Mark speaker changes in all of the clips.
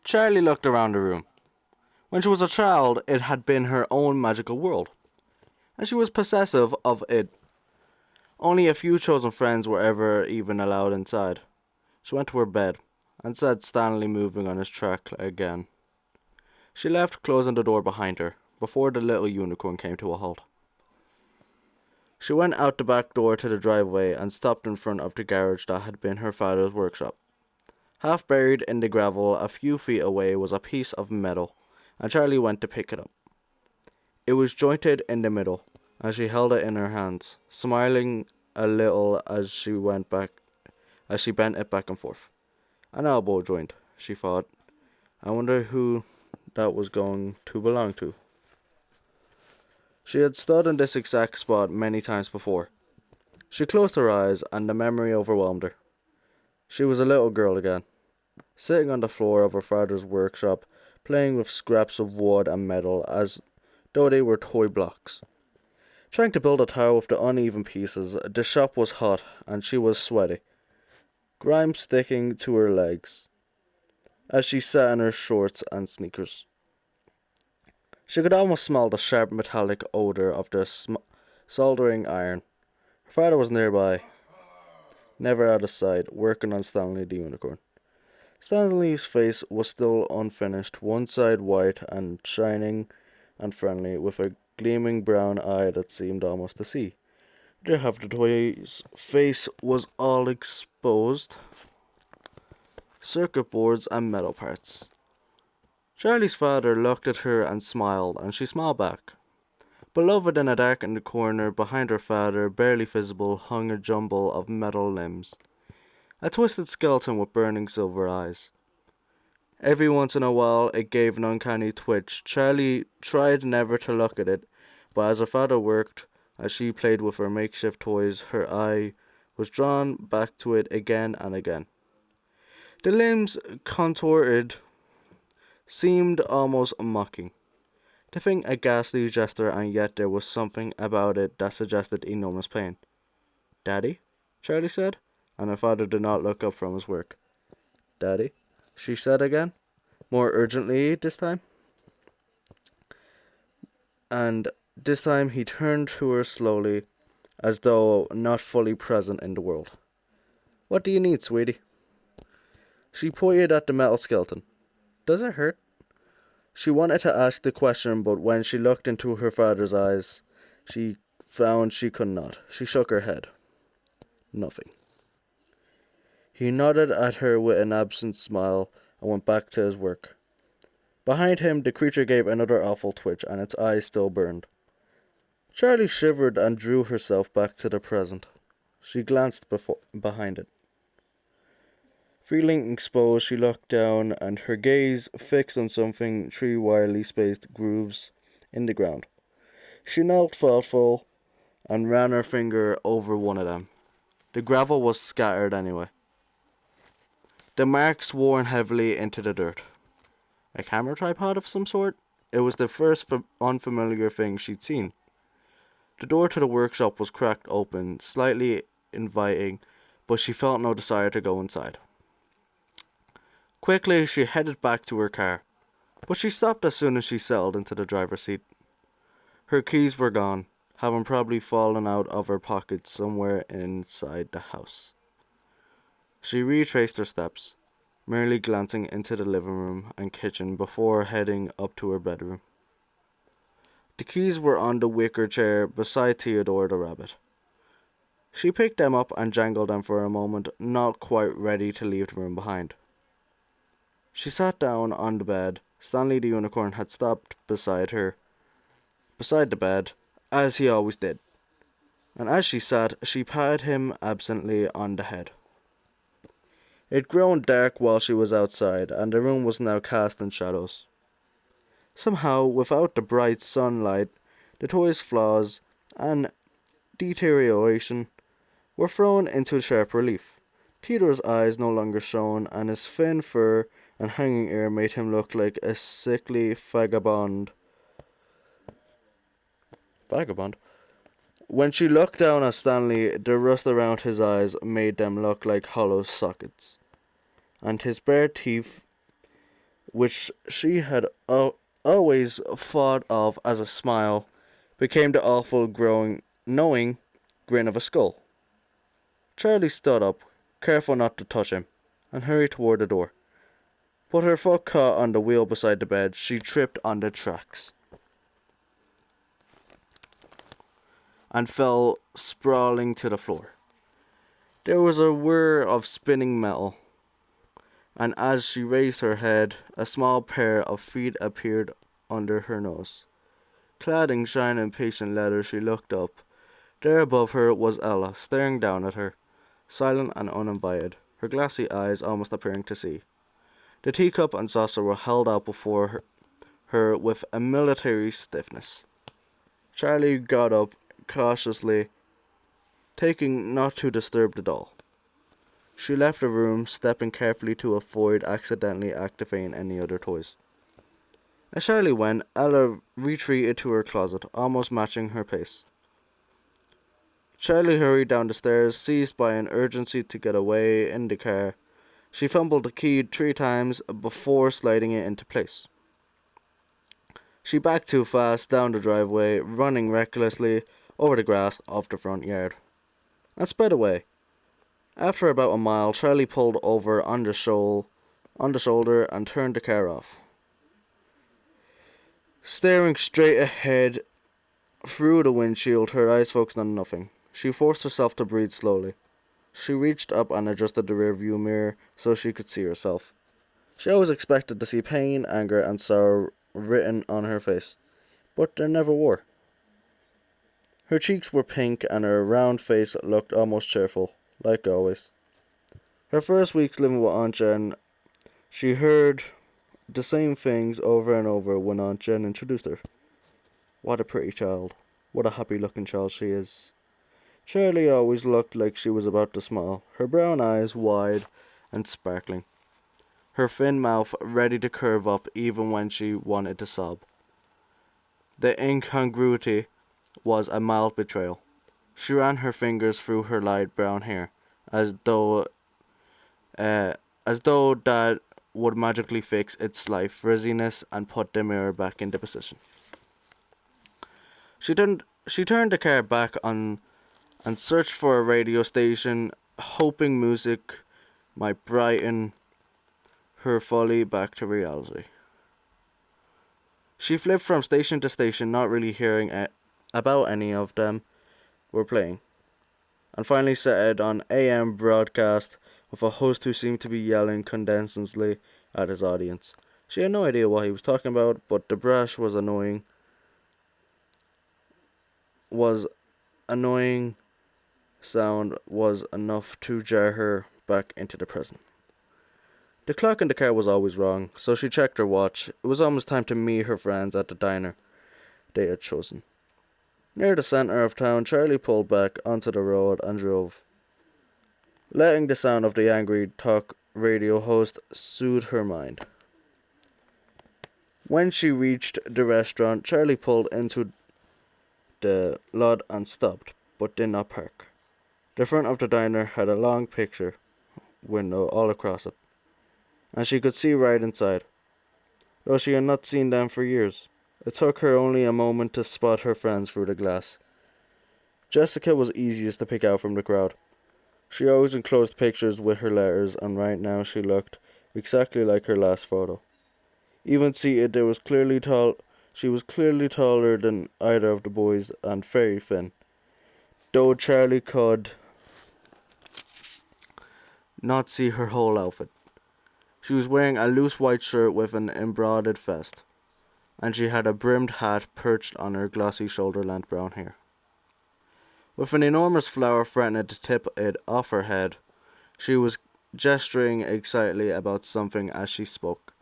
Speaker 1: Charlie looked around the room. When she was a child, it had been her own magical world, and she was possessive of it. Only a few chosen friends were ever even allowed inside. She went to her bed, and said Stanley moving on his track again. She left, closing the door behind her, before the little unicorn came to a halt. She went out the back door to the driveway and stopped in front of the garage that had been her father's workshop. Half buried in the gravel a few feet away was a piece of metal, and Charlie went to pick it up. It was jointed in the middle, and she held it in her hands, smiling a little as she bent it back and forth. An elbow joint, she thought. I wonder who that was going to belong to. She had stood in this exact spot many times before. She closed her eyes, and the memory overwhelmed her. She was a little girl again, sitting on the floor of her father's workshop, playing with scraps of wood and metal as though they were toy blocks. Trying to build a tower with the uneven pieces, the shop was hot, and she was sweaty, grime sticking to her legs, as she sat in her shorts and sneakers. She could almost smell the sharp metallic odour of the soldering iron. Her father was nearby, never out of sight, working on Stanley the unicorn. Stanley's face was still unfinished, one side white and shining and friendly, with a gleaming brown eye that seemed almost to see. The other half of the toy's face was all exposed, circuit boards and metal parts. Charlie's father looked at her and smiled, and she smiled back. Beloved, in a darkened corner behind her father, barely visible, hung a jumble of metal limbs. A twisted skeleton with burning silver eyes. Every once in a while it gave an uncanny twitch. Charlie tried never to look at it, but as her father worked, as she played with her makeshift toys, her eye was drawn back to it again and again. The limbs contorted seemed almost mocking. The thing a ghastly gesture, and yet there was something about it that suggested enormous pain. "Daddy?" Charlie said, and her father did not look up from his work. "Daddy?" she said again, more urgently this time. And this time he turned to her slowly, as though not fully present in the world. "What do you need, sweetie?" She pointed at the metal skeleton. "Does it hurt?" She wanted to ask the question, but when she looked into her father's eyes, she found she could not. She shook her head. Nothing. He nodded at her with an absent smile and went back to his work. Behind him, the creature gave another awful twitch, and its eyes still burned. Charlie shivered and drew herself back to the present. She glanced behind it. Feeling exposed, she looked down, and her gaze fixed on something three widely spaced grooves in the ground. She knelt thoughtful and ran her finger over one of them. The gravel was scattered anyway, the marks worn heavily into the dirt. A camera tripod of some sort? It was the first unfamiliar thing she'd seen. The door to the workshop was cracked open, slightly inviting, but she felt no desire to go inside. Quickly, she headed back to her car, but she stopped as soon as she settled into the driver's seat. Her keys were gone, having probably fallen out of her pocket somewhere inside the house. She retraced her steps, merely glancing into the living room and kitchen before heading up to her bedroom. The keys were on the wicker chair beside Theodore the rabbit. She picked them up and jangled them for a moment, not quite ready to leave the room behind. She sat down on the bed. Stanley the unicorn had stopped beside the bed, as he always did, and as she sat, she patted him absently on the head. It had grown dark while she was outside, and the room was now cast in shadows. Somehow, without the bright sunlight, the toy's flaws and deterioration were thrown into sharp relief. Theodore's eyes no longer shone, and his thin fur and hanging ear made him look like a sickly vagabond. When she looked down at Stanley, the rust around his eyes made them look like hollow sockets, and his bare teeth which she had always thought of as a smile, became the awful, knowing grin of a skull. Charlie stood up, careful not to touch him, and hurried toward the door. But her foot caught on the wheel beside the bed. She tripped on the tracks and fell sprawling to the floor. There was a whir of spinning metal, and as she raised her head, a small pair of feet appeared under her nose. Clad in shining patient leather, she looked up. There above her was Ella, staring down at her, silent and uninvited, her glassy eyes almost appearing to see. The teacup and saucer were held out before her with a military stiffness. Charlie got up cautiously, taking not to disturb the doll. She left the room, stepping carefully to avoid accidentally activating any other toys. As Charlie went, Ella retreated to her closet, almost matching her pace. Charlie hurried down the stairs, seized by an urgency to get away in the car. She fumbled the key 3 times before sliding it into place. She backed too fast down the driveway, running recklessly over the grass of the front yard, and sped away. After about a mile, Charlie pulled over on the shoulder and turned the car off. Staring straight ahead through the windshield, her eyes focused on nothing. She forced herself to breathe slowly. She reached up and adjusted the rearview mirror so she could see herself. She always expected to see pain, anger, and sorrow written on her face, but there never were. Her cheeks were pink and her round face looked almost cheerful, like always. Her first weeks living with Aunt Jen, she heard the same things over and over when Aunt Jen introduced her. What a pretty child. What a happy-looking child she is. Charlie always looked like she was about to smile, her brown eyes wide and sparkling, her thin mouth ready to curve up even when she wanted to sob. The incongruity was a mild betrayal. She ran her fingers through her light brown hair, as though that would magically fix its slight frizziness and put the mirror back into position. She turned the car back on and searched for a radio station, hoping music might brighten her folly back to reality. She flipped from station to station, not really hearing about any of them were playing, and finally settled on AM broadcast with a host who seemed to be yelling condescendingly at his audience. She had no idea what he was talking about, but the brash was annoying sound was enough to jar her back into the present. The clock in the car was always wrong, so she checked her watch. It was almost time to meet her friends at the diner they had chosen. Near the centre of town, Charlie pulled back onto the road and drove, letting the sound of the angry talk radio host soothe her mind. When she reached the restaurant, Charlie pulled into the lot and stopped, but did not park. The front of the diner had a long picture window all across it, and she could see right inside, though she had not seen them for years. It took her only a moment to spot her friends through the glass. Jessica was easiest to pick out from the crowd. She always enclosed pictures with her letters, and right now she looked exactly like her last photo. Even seated, she was clearly taller than either of the boys and very thin, though Charlie could not see her whole outfit. She was wearing a loose white shirt with an embroidered vest, and she had a brimmed hat perched on her glossy shoulder-length brown hair. With an enormous flower threatening to tip it off her head, she was gesturing excitedly about something as she spoke.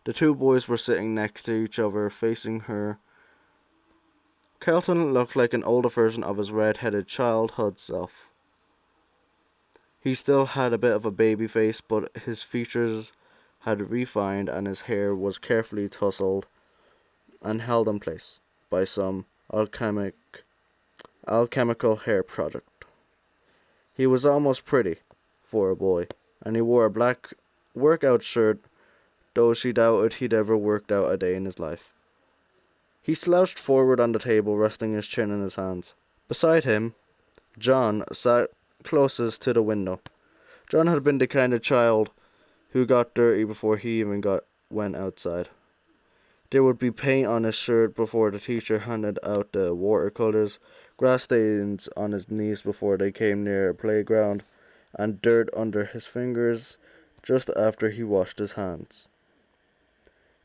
Speaker 1: The 2 boys were sitting next to each other, facing her. Carlton looked like an older version of his red-headed childhood self. He still had a bit of a baby face, but his features had refined and his hair was carefully tousled and held in place by some alchemical hair product. He was almost pretty for a boy, and he wore a black workout shirt though she doubted he'd ever worked out a day in his life. He slouched forward on the table, resting his chin in his hands. Beside him, John sat closest to the window. John had been the kind of child who got dirty before he even went outside. There would be paint on his shirt before the teacher handed out the watercolors, grass stains on his knees before they came near a playground, and dirt under his fingers just after he washed his hands.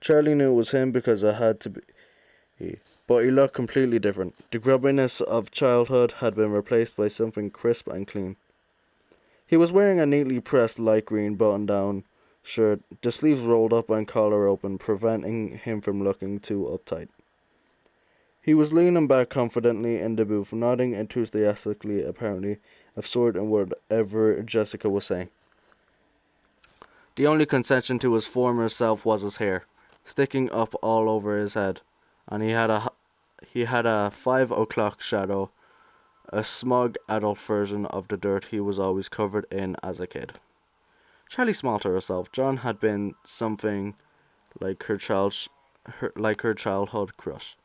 Speaker 1: Charlie knew it was him because it had to be, but he looked completely different. The grubbiness of childhood had been replaced by something crisp and clean. He was wearing a neatly pressed light green button-down shirt, the sleeves rolled up and collar open, preventing him from looking too uptight. He was leaning back confidently in the booth, nodding enthusiastically, apparently absorbed in whatever Jessica was saying. The only concession to his former self was his hair, sticking up all over his head, and he had a 5 o'clock shadow, a smug adult version of the dirt he was always covered in as a kid. Charlie smiled to herself. John had been something like her childhood crush,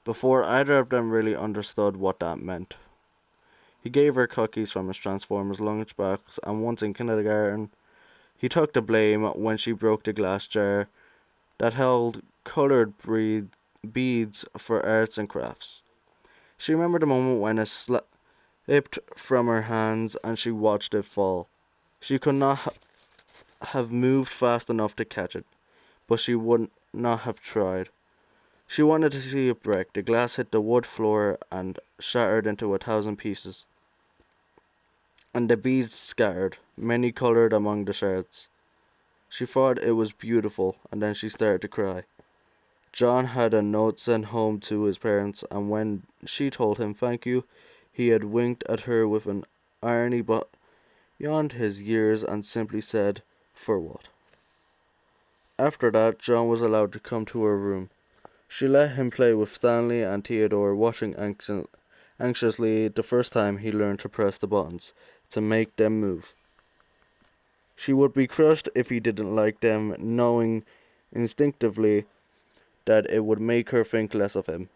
Speaker 1: before either of them really understood what that meant. He gave her cookies from his Transformers lunchbox, and once in kindergarten, he took the blame when she broke the glass jar that held coloured beads for arts and crafts. She remembered the moment when it slipped from her hands and she watched it fall. She could not have moved fast enough to catch it, but she would not have tried. She wanted to see it break. The glass hit the wood floor and shattered into 1,000 pieces, and the beads scattered, many coloured among the shards. She thought it was beautiful, and then she started to cry. John had a note sent home to his parents, and when she told him thank you, he had winked at her with an irony beyond his years and simply said, "For what?" After that, John was allowed to come to her room. She let him play with Stanley and Theodore, watching anxiously the first time he learned to press the buttons, to make them move. She would be crushed if he didn't like them, knowing instinctively that it would make her think less of him.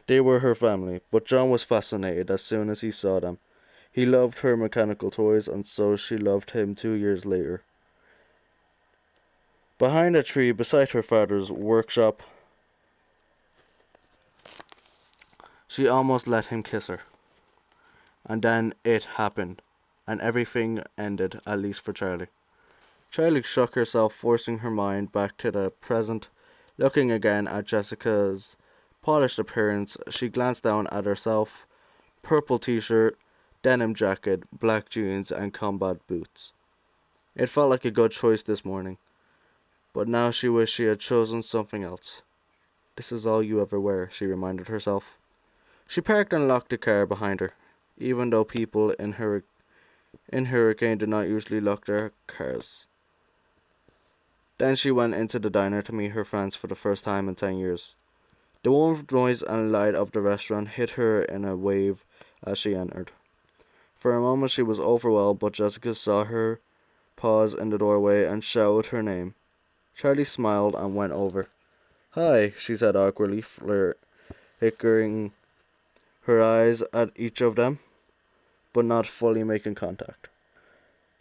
Speaker 1: They were her family, but John was fascinated as soon as he saw them. He loved her mechanical toys, and so she loved him 2 years later. Behind a tree beside her father's workshop, she almost let him kiss her. And then it happened, and everything ended, at least for Charlie. Charlie shook herself, forcing her mind back to the present. Looking again at Jessica's polished appearance, she glanced down at herself. Purple t-shirt, denim jacket, black jeans, and combat boots. It felt like a good choice this morning, but now she wished she had chosen something else. This is all you ever wear, she reminded herself. She parked and locked the car behind her, even though people in Hurricane did not usually lock their cars. Then she went into the diner to meet her friends for the first time in 10 years. The warm noise and light of the restaurant hit her in a wave as she entered. For a moment she was overwhelmed, but Jessica saw her pause in the doorway and shouted her name. Charlie smiled and went over. "Hi," she said awkwardly, flickering her eyes at each of them, but not fully making contact.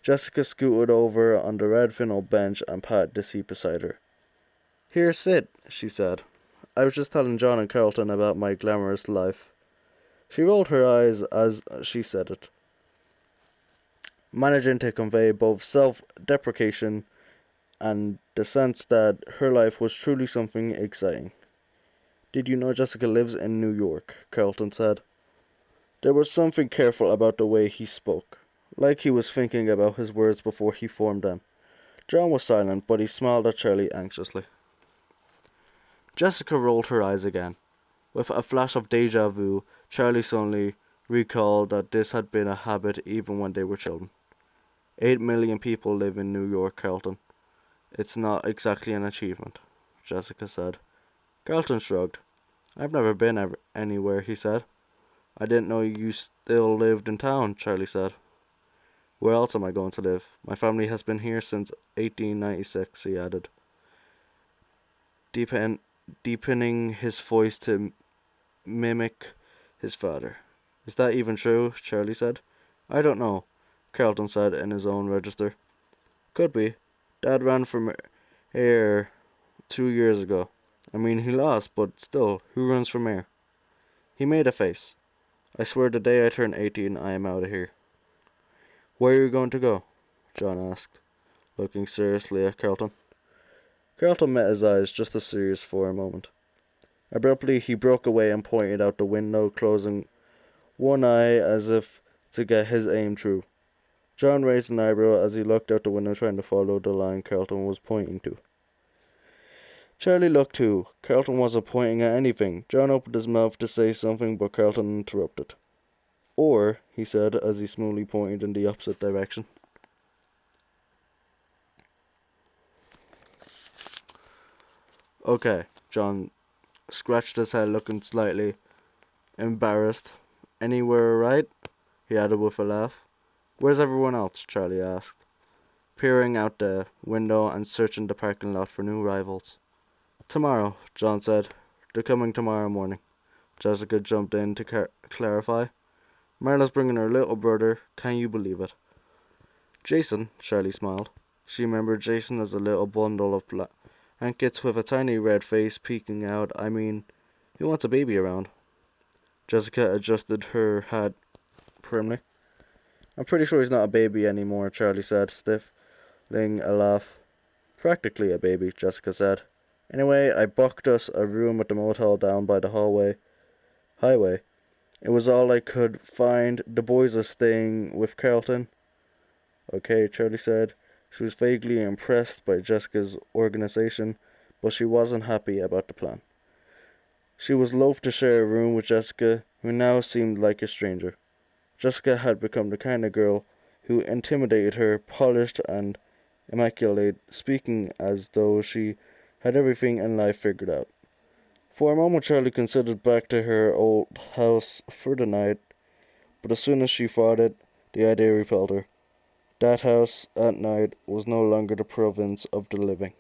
Speaker 1: Jessica scooted over on the red vinyl bench and patted the seat beside her. "Here, sit," she said. "I was just telling John and Carlton about my glamorous life." She rolled her eyes as she said it, managing to convey both self-deprecation and the sense that her life was truly something exciting. "Did you know Jessica lives in New York?" Carlton said. There was something careful about the way he spoke, like he was thinking about his words before he formed them. John was silent, but he smiled at Charlie anxiously. Jessica rolled her eyes again. With a flash of déjà vu, Charlie suddenly recalled that this had been a habit even when they were children. 8 million people live in New York, Carlton. It's not exactly an achievement, Jessica said. Carlton shrugged. "I've never been anywhere," he said. "I didn't know you still lived in town," Charlie said. "Where else am I going to live? My family has been here since 1896, he added. deepen, deepening his voice to mimic his father. Is that even true? Charlie said. I don't know, Carlton said in his own register. Could be. Dad ran from here 2 years ago. I mean, he lost, but still, who runs from here? He made a face. I swear the day I turn 18, I am out of here. Where are you going to go? John asked, looking seriously at Carlton. Carlton met his eyes just as serious for a moment. Abruptly, he broke away and pointed out the window, closing one eye as if to get his aim true. John raised an eyebrow as he looked out the window, trying to follow the line Carlton was pointing to. Charlie looked too. Carlton wasn't pointing at anything. John opened his mouth to say something, but Carlton interrupted. Or, he said as he smoothly pointed in the opposite direction. Okay, John scratched his head, looking slightly embarrassed. Anywhere right? He added with a laugh. Where's everyone else? Charlie asked, peering out the window and searching the parking lot for new rivals. Tomorrow, John said. They're coming tomorrow morning. Jessica jumped in to clarify. Marla's bringing her little brother. Can you believe it? Jason, Charlie smiled. She remembered Jason as a little bundle of blankets with a tiny red face peeking out. I mean, who wants a baby around? Jessica adjusted her hat primly. I'm pretty sure he's not a baby anymore, Charlie said, stifling a laugh. Practically a baby, Jessica said. Anyway, I booked us a room at the motel down by the highway. It was all I could find. The boys are staying with Carlton. Okay, Charlie said. She was vaguely impressed by Jessica's organization, but she wasn't happy about the plan. She was loath to share a room with Jessica, who now seemed like a stranger. Jessica had become the kind of girl who intimidated her, polished and immaculate, speaking as though she had everything in life figured out. For a moment Charlie considered back to her old house for the night, but as soon as she thought it, the idea repelled her. That house at night was no longer the province of the living.